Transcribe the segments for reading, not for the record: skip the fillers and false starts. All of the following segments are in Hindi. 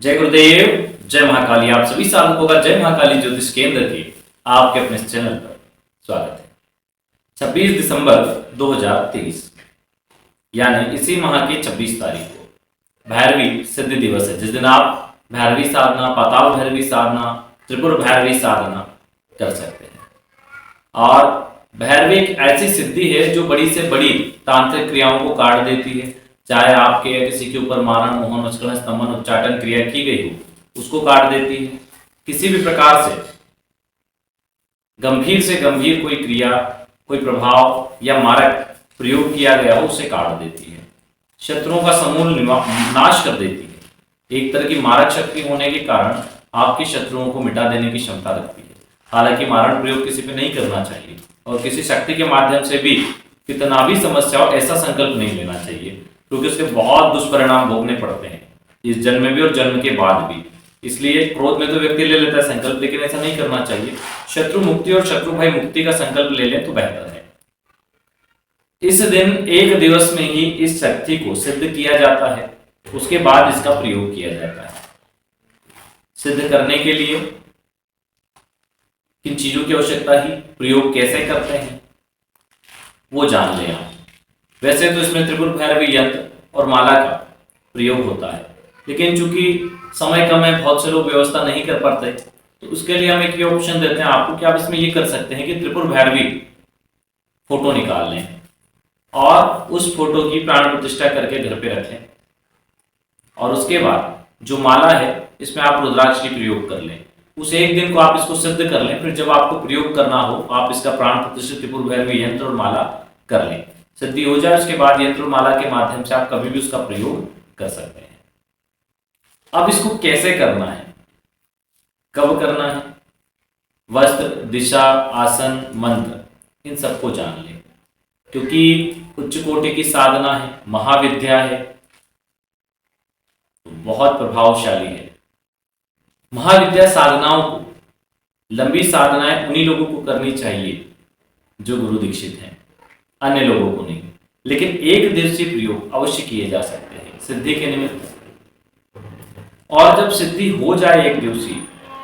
जय गुरुदेव, जय महाकाली। आप सभी साधकों का जय महाकाली ज्योतिष केंद्र के आपके अपने चैनल पर स्वागत है। 26 दिसंबर 2023 यानी इसी माह की 26 तारीख को भैरवी सिद्धि दिवस है, जिस दिन आप भैरवी साधना, पाताल भैरवी साधना, त्रिपुर भैरवी साधना कर सकते हैं। और भैरवी एक ऐसी सिद्धि है जो बड़ी से बड़ी तांत्रिक क्रियाओं को काट देती है। चाहे आपके या किसी के ऊपर मारण, मोहन, उचकन, स्तंभन, उच्चाटन क्रिया की गई हो, उसको काट देती है। किसी भी प्रकार से गंभीर कोई क्रिया, कोई प्रभाव या मारक प्रयोग किया गया हो, उसे काट देती है। शत्रुओं का समूल नाश कर देती है। एक तरह की मारक शक्ति होने के कारण आपके शत्रुओं को मिटा देने की क्षमता रखती है। हालांकि मारण प्रयोग किसी पे नहीं करना चाहिए और किसी शक्ति के माध्यम से भी कितना भी समस्या हो, ऐसा संकल्प नहीं लेना चाहिए, क्योंकि उसके बहुत दुष्परिणाम भोगने पड़ते हैं, इस जन्म में भी और जन्म के बाद भी। इसलिए क्रोध में तो व्यक्ति ले लेता है संकल्प, लेकिन ऐसा नहीं करना चाहिए। शत्रु मुक्ति और शत्रु भय मुक्ति का संकल्प ले लें तो बेहतर है। इस दिन एक दिवस में ही इस शक्ति को सिद्ध किया जाता है, उसके बाद इसका प्रयोग किया जाता है। सिद्ध करने के लिए किन चीजों की आवश्यकता है, प्रयोग कैसे करते हैं, वो जान लें आप। वैसे तो इसमें त्रिपुर भैरवी यंत्र और माला का प्रयोग होता है, लेकिन चूंकि समय कम है, बहुत से लोग व्यवस्था नहीं कर पाते, तो उसके लिए हम एक ये ऑप्शन देते हैं आपको कि आप इसमें ये कर सकते हैं कि त्रिपुर भैरवी फोटो निकाल लें और उस फोटो की प्राण प्रतिष्ठा करके घर पे रखें। और उसके बाद जो माला है, इसमें आप रुद्राक्ष की प्रयोग कर लें। उस एक दिन को आप इसको सिद्ध कर लें, फिर जब आपको प्रयोग करना हो, आप इसका प्राण प्रतिष्ठित त्रिपुर भैरवी यंत्र और माला कर लें। सिद्धि हो जाए उसके बाद यंत्र माला के माध्यम से आप कभी भी उसका प्रयोग कर सकते हैं। अब इसको कैसे करना है, कब करना है, वस्त्र, दिशा, आसन, मंत्र, इन सबको जान लें, क्योंकि उच्च कोटि की साधना है, महाविद्या है, बहुत प्रभावशाली है। महाविद्या साधनाओं को, लंबी साधनाएं उन्हीं लोगों को करनी चाहिए जो गुरु दीक्षित हैं, अन्य लोगों को नहीं। लेकिन एक दिवसीय प्रयोग अवश्य किए जा सकते हैं सिद्धि के निमित्त। और जब सिद्धि हो जाए एक दिवसीय,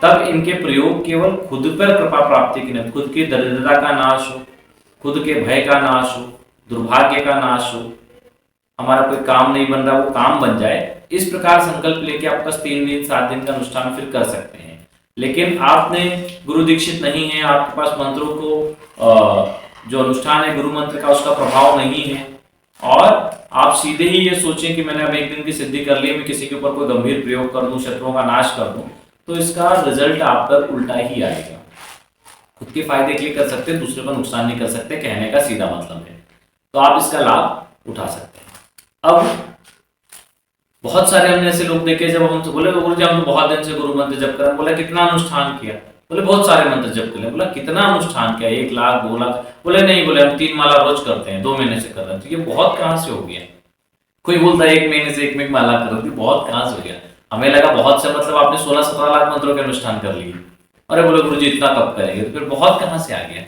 तब इनके प्रयोग केवल खुद पर कृपा प्राप्ति के निमित्त, खुद की दरिद्रता का नाश हो, खुद के भय का नाश हो, दुर्भाग्य का नाश हो, हमारा कोई काम नहीं बन रहा वो काम बन जाए, इस प्रकार संकल्प लेके आप बस 3 दिन 7 दिन का अनुष्ठान फिर कर सकते हैं। लेकिन आपने गुरु दीक्षित नहीं है, आपके पास मंत्रों को जो अनुष्ठान है गुरु मंत्र का, उसका प्रभाव नहीं है, और आप सीधे ही ये सोचें कि मैंने अब एक दिन की सिद्धि कर ली, मैं किसी के ऊपर कोई गंभीर प्रयोग कर दूं, शत्रुओं का नाश कर दूं, तो इसका रिजल्ट आप पर उल्टा ही आएगा। खुद के फायदे के लिए कर सकते, दूसरे पर नुकसान नहीं कर सकते, कहने का सीधा मतलब है। तो आप इसका लाभ उठा सकते हैं। अब बहुत सारे हमने ऐसे लोग देखे, जब हमसे बोले गुरु जी हम तो बहुत दिन से गुरु मंत्र जप कर, बोला कितना अनुष्ठान किया, बोले बहुत सारे मंत्र जप कर ले। बोला कितना अनुष्ठान किया, 1 लाख 2 लाख, बोले नहीं, बोले हम 3 माला रोज करते हैं, 2 महीने से कर रहे हैं। तो ये बहुत कहाँ से हो गया? कोई बोलता है 1 महीने से 1 माला कर रहे थे, बहुत कहाँ से हो गया? हमें लगा बहुत से, मतलब आपने 16-17 लाख मंत्रों के अनुष्ठान कर लिए। अरे बोले गुरु जी इतना कब करेंगे? तो फिर बहुत कहाँ से आ गया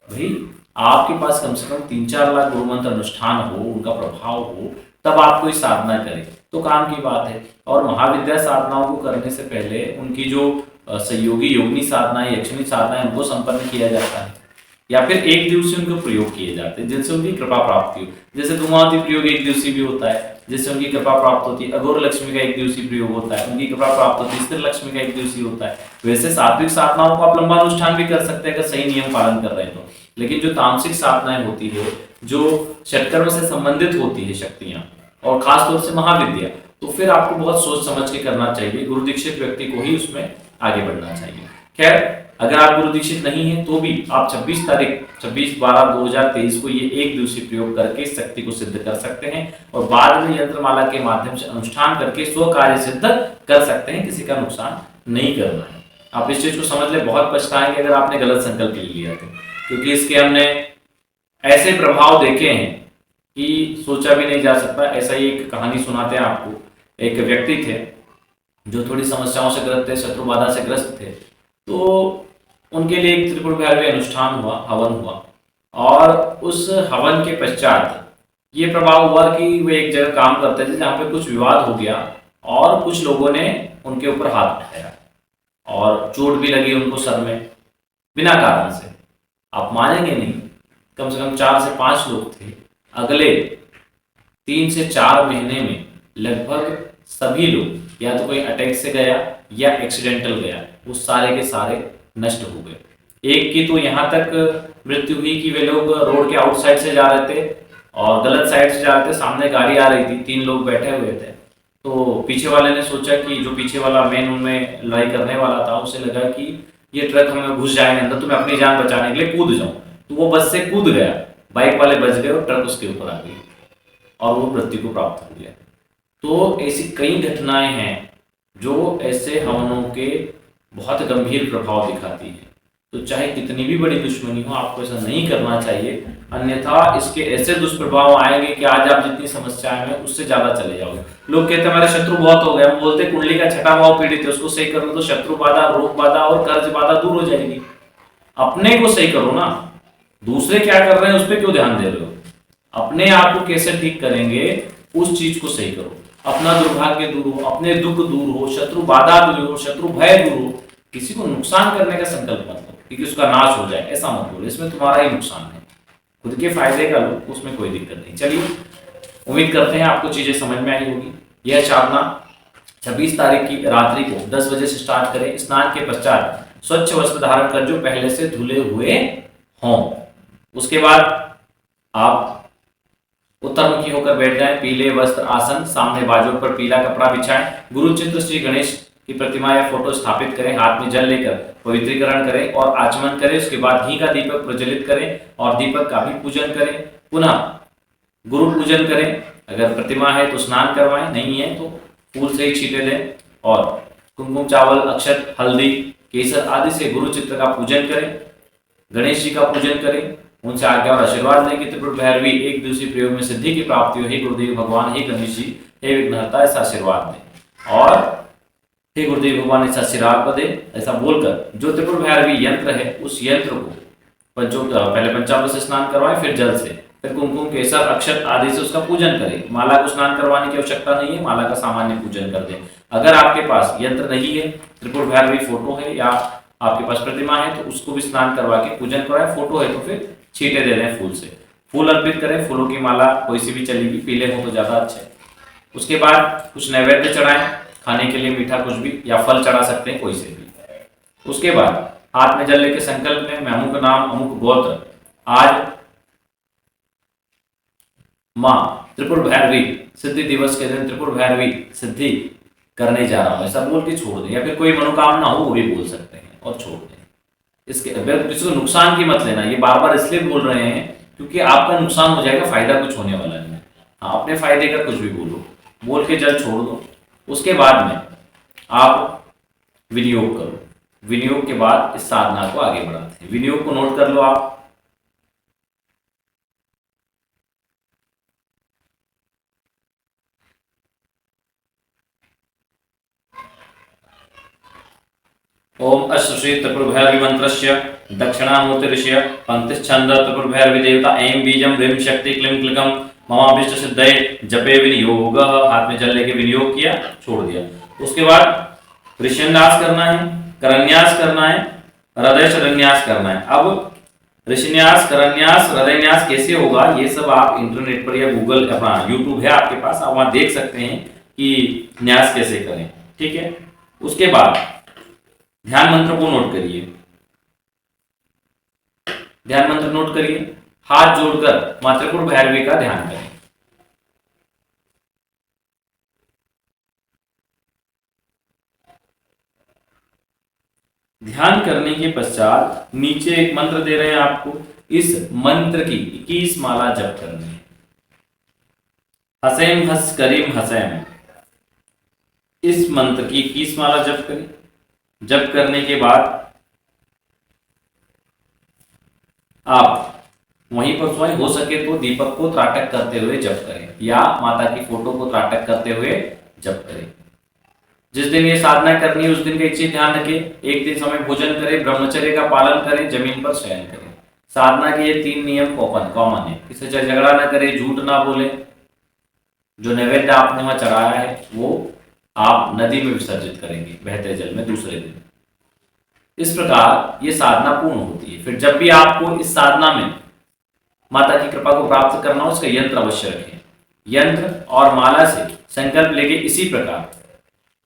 भाई? आपके पास कम से कम 3-4 लाख गुरु मंत्र अनुष्ठान हो, उनका प्रभाव हो, तब आप कोई साधना करें तो काम की बात है। और महाविद्या साधनाओं को करने से पहले उनकी जो सहयोगी योगिनी साधना, यक्षिणी साधना, उनको संपन्न किया जाता है, या फिर एक दिवसीय उनको प्रयोग किए जाते हैं जिनसे उनकी कृपा प्राप्ति हो। जैसे धूमावती प्रयोग एक दिवसीय भी होता है, जिससे उनकी कृपा प्राप्त होती है। अघोर लक्ष्मी का एक दिवसीय प्रयोग होता है, उनकी कृपा प्राप्त होती है। स्थिर लक्ष्मी का एक दिवसीय होता है। वैसे सात्विक साधनाओं को आप लंबा अनुष्ठान भी कर सकते हैं अगर सही नियम पालन कर रहे हैं तो। लेकिन जो तामसिक साधनाएं होती है, जो षटकर्म से संबंधित होती है शक्तियां, और खासतौर से महाविद्या, तो फिर आपको बहुत सोच समझ के करना चाहिए। गुरु दीक्षित व्यक्ति को ही उसमें आगे बढ़ना चाहिए। खैर, अगर आप गुरु दीक्षित नहीं है तो भी आप 26/12/2023 को ये एक दिवसीय प्रयोग करके इस शक्ति को सिद्ध कर सकते हैं, और बाद में यंत्रमाला के माध्यम से अनुष्ठान करके स्व कार्य सिद्ध कर सकते हैं। किसी का नुकसान नहीं करना है। आप इस चीज को समझ ले, बहुत पछताएंगे अगर आपने गलत संकल्प ले लिया तो, क्योंकि इसके हमने ऐसे प्रभाव देखे हैं कि सोचा भी नहीं जा सकता। ऐसा ही एक कहानी सुनाते हैं आपको। एक व्यक्ति थे जो थोड़ी समस्याओं से ग्रस्त थे, शत्रु बाधा से ग्रस्त थे, तो उनके लिए एक त्रिपुर भैरवी अनुष्ठान हुआ, हवन हुआ, और उस हवन के पश्चात ये प्रभाव हुआ कि वे एक जगह काम करते थे जहाँ पे कुछ विवाद हो गया, और कुछ लोगों ने उनके ऊपर हाथ उठाया और चोट भी लगी उनको सर में बिना कारण से। आप मानेंगे नहीं, कम से कम 4 से 5 लोग थे। अगले 3 से 4 महीने में लगभग सभी लोग या तो कोई अटैक से गया या एक्सीडेंटल गया, वो सारे के सारे नष्ट हो गए। एक की तो यहाँ तक मृत्यु हुई कि वे लोग रोड के आउटसाइड से जा रहे थे और गलत साइड से जा रहे थे, सामने गाड़ी आ रही थी, 3 लोग बैठे हुए थे। तो पीछे वाले ने सोचा कि जो पीछे वाला मेन उनमें लड़ाई करने वाला था, उसे लगा कि ये ट्रक हमें घुस जाएंगे अंदर, तो मैं अपनी जान बचाने के लिए कूद जाऊं। तो वो बस से कूद गया, बाइक वाले बच गए और ट्रक उसके ऊपर आ गई और वो मृत्यु को प्राप्त हो गया। तो ऐसी कई घटनाएं हैं जो ऐसे हमलों के बहुत गंभीर प्रभाव दिखाती है। तो चाहे कितनी भी बड़ी दुश्मनी हो, आपको ऐसा नहीं करना चाहिए, अन्यथा इसके ऐसे दुष्प्रभाव आएंगे कि आज आप जितनी समस्याएं में उससे ज्यादा चले जाओगे। लोग कहते हैं हमारे शत्रु बहुत हो गए, हम बोलते कुंडली का छठा भाव पीड़ित है, उसको सही कर लो तो शत्रु बाधा, रोग बाधा और कर्ज बाधा दूर हो जाएगी। अपने को सही करो ना, दूसरे क्या कर रहे हैं उस पर क्यों ध्यान दे रहे हो? अपने आप को कैसे ठीक करेंगे उस चीज को सही करो। अपना दुर्भाग्य दूर हो, अपने दुख दूर हो, शत्रु बाधा दूर हो, शत्रु भय दूर हो। किसी को नुकसान करने का संकल्प मत लो कि उसका नाश हो जाए, ऐसा मत बोलो, इसमें तुम्हारा ही नुकसान है। खुद के फायदे का लो, उसमें कोई दिक्कत नहीं। चलिए, उम्मीद करते हैं आपको चीजें समझ में आई होगी। यह साधना 26 तारीख की रात्रि को 10 बजे से स्टार्ट करें। स्नान के पश्चात स्वच्छ वस्त्र धारण कर जो पहले से धुले हुए हों। उसके बाद आप उत्तरमुखी होकर बैठ जाएं, पीले वस्त्र आसन, सामने बाजू पर पीला कपड़ा बिछाएं, गुरु चित्र श्री गणेश की प्रतिमा या फोटो स्थापित करें, हाथ में जल लेकर पवित्रीकरण करें और आचमन करें। उसके बाद घी का दीपक प्रज्वलित करें और दीपक का भी पूजन करें। पुनः गुरु पूजन करें। अगर प्रतिमा है तो स्नान करवाएं, नहीं है तो फूल से ही छींटे दें और कुमकुम, चावल, अक्षत, हल्दी, केसर आदि से गुरु चित्र का पूजन करें। गणेश जी का पूजन करें, उनसे आज्ञा और आशीर्वाद लें कि त्रिपुर भैरवी एक दूसरे प्रयोग में सिद्धि की प्राप्ति हो। हे गुरुदेव भगवान, हे गणेश जी, हे विघ्नहर्ता, ऐसा आशीर्वाद दें और हे गुरुदेव भगवान ऐसा आशीर्वाद दें। ऐसा बोलकर जो त्रिपुर भैरवी यंत्र है उस यंत्र को पहले पंचामृत से स्नान करवाएं, फिर जल से, फिर कुमकुम, केसर, अक्षत आदि से उसका पूजन करें। माला को स्नान करवाने की आवश्यकता नहीं है, माला का सामान्य पूजन कर दें। अगर आपके पास यंत्र नहीं है, त्रिपुर भैरवी फोटो है या आपके पास प्रतिमा है तो उसको भी स्नान करवा के पूजन कराएं। फोटो है तो फिर छींटे दे दें फूल से, फूल अर्पित करें। फूलों की माला कोई सी भी चलेगी, पीले हो तो ज्यादा अच्छा है। उसके बाद कुछ नैवेद्य चढ़ाएं, खाने के लिए मीठा कुछ भी या फल चढ़ा सकते हैं कोई से भी। उसके बाद हाथ में जल लेके संकल्प में, मैं अमुक नाम अमुक गोत्र आज माँ त्रिपुर भैरवी सिद्धि दिवस के दिन त्रिपुर भैरवी सिद्धि करने जा रहा हूं, ऐसा बोल के छोड़ दें। या फिर कोई मनोकामना हो वो भी बोल सकते हैं और छोड़ दें। इसके किसी को नुकसान की मत लेना, ये बार बार इसलिए बोल रहे हैं क्योंकि आपका नुकसान हो जाएगा, फायदा कुछ होने वाला नहीं है। हाँ, अपने फायदे का कुछ भी बोलो, बोल के जल छोड़ दो। उसके बाद में आप विनियोग करो। विनियोग के बाद इस साधना को आगे बढ़ाते हैं। विनियोग को नोट कर लो आप। ओम अश्वश्री त्रिपुर भैरवी मंत्रस्य दक्षिणामूर्ति ऋषि पंक्तिच्छंद त्रिपुर भैरवी देवता ऐं बीजम ह्रीं शक्ति क्लीं क्लिकम ममाभीष्ट सिद्धये जपे विनियोग। हाथ में जल लेके विनियोग किया, छोड़ दिया। उसके बाद ऋषिन्यास करना है, करन्यास करना है, हृदय शिरन्यास करना है। अब ऋषिन्यास, करन्यास, हृदयन्यास कैसे होगा ये सब आप इंटरनेट पर या गूगल, अपना यूट्यूब है आपके पास, आप वहां देख सकते हैं कि न्यास कैसे करें। ठीक है। उसके बाद ध्यान मंत्र को नोट करिए। ध्यान मंत्र नोट करिए। हाथ जोड़कर माँ त्रिपुर भैरवी का ध्यान करें। ध्यान करने के पश्चात नीचे एक मंत्र दे रहे हैं आपको, इस मंत्र की 21 माला जप करनी है। हसेम हस करीम हसेम, इस मंत्र की 21 माला जप करें। जप करने के बाद आप वहीं पर स्वयं हो सके तो दीपक को त्राटक करते हुए जप करें या माता की फोटो को त्राटक करते हुए जप करें। जिस दिन ये साधना करनी है उस दिन का एक चीज ध्यान रखें, एक दिन समय भोजन करें, ब्रह्मचर्य का पालन करें, जमीन पर शयन करें। साधना के ये 3 नियम कॉमन है। किसी से झगड़ा ना करें, झूठ ना बोले, जो नैवेद्य आपने वहां चढ़ाया है वो आप नदी में विसर्जित करेंगे बहते जल में दूसरे दिन। इस प्रकार ये साधना पूर्ण होती है। फिर जब भी आपको इस साधना में माता की कृपा को प्राप्त करना हो, उसका यंत्र अवश्य रखें। यंत्र और माला से संकल्प लेके इसी प्रकार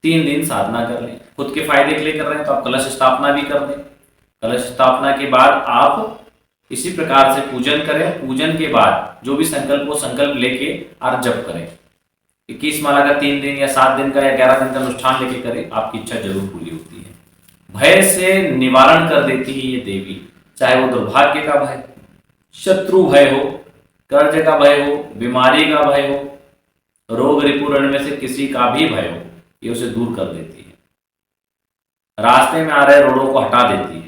3 दिन साधना कर लें। खुद के फायदे के लिए कर रहे हैं तो आप कलश स्थापना भी कर दें। कलश स्थापना के बाद आप इसी प्रकार से पूजन करें। पूजन के बाद जो भी संकल्प हो, संकल्प लेके और जप करें। 21 माला का 3 दिन या 7 दिन का या 11 दिन का अनुष्ठान लेके करें, आपकी इच्छा जरूर पूरी होती है। भय से निवारण कर देती है ये देवी, चाहे वो दुर्भाग्य का भय, शत्रु भय हो, कर्ज का भय हो, बीमारी का भय हो, रोग रिपुरण में से किसी का भी भय हो, ये उसे दूर कर देती है। रास्ते में आ रहे रोड़ों को हटा देती है।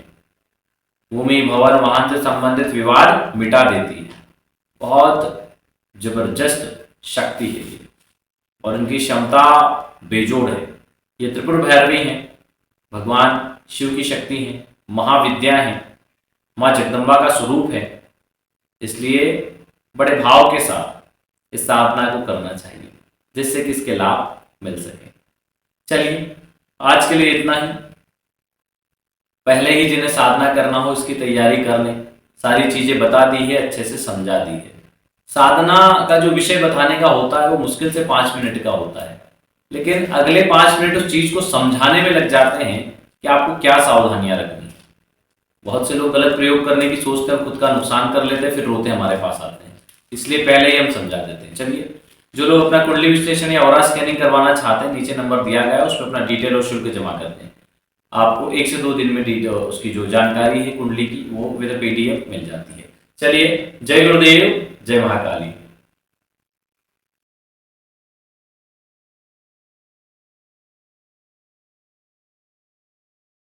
भूमि भवन वाहन से संबंधित विवाद मिटा देती है। बहुत जबरदस्त शक्ति है ये, और इनकी क्षमता बेजोड़ है। ये त्रिपुर भैरवी हैं, भगवान शिव की शक्ति है, महाविद्या है, माँ जगदम्बा का स्वरूप है। इसलिए बड़े भाव के साथ इस साधना को करना चाहिए, जिससे कि इसके लाभ मिल सके। चलिए आज के लिए इतना ही। पहले ही जिन्हें साधना करना हो इसकी तैयारी कर लें। सारी चीजें बता दी है, अच्छे से समझा दी है। साधना का जो विषय बताने का होता है वो मुश्किल से 5 मिनट का होता है, लेकिन अगले 5 मिनट उस चीज को समझाने में लग जाते हैं कि आपको क्या सावधानियां रखनी है। बहुत से लोग गलत प्रयोग करने की सोचते हैं, खुद का नुकसान कर लेते हैं, फिर रोते हमारे पास आते हैं। इसलिए पहले ही हम समझा देते हैं। चलिए, जो लोग अपना कुंडली विश्लेषण या ऑरा स्कैनिंग करवाना चाहते हैं, नीचे नंबर दिया गया है, उस पर अपना डिटेल और शुल्क जमा करते हैं। आपको 1 से 2 दिन में उसकी जो जानकारी है कुंडली की वो विद PDF मिल जाती है। चलिए, जय गुरुदेव, जय महाकाली।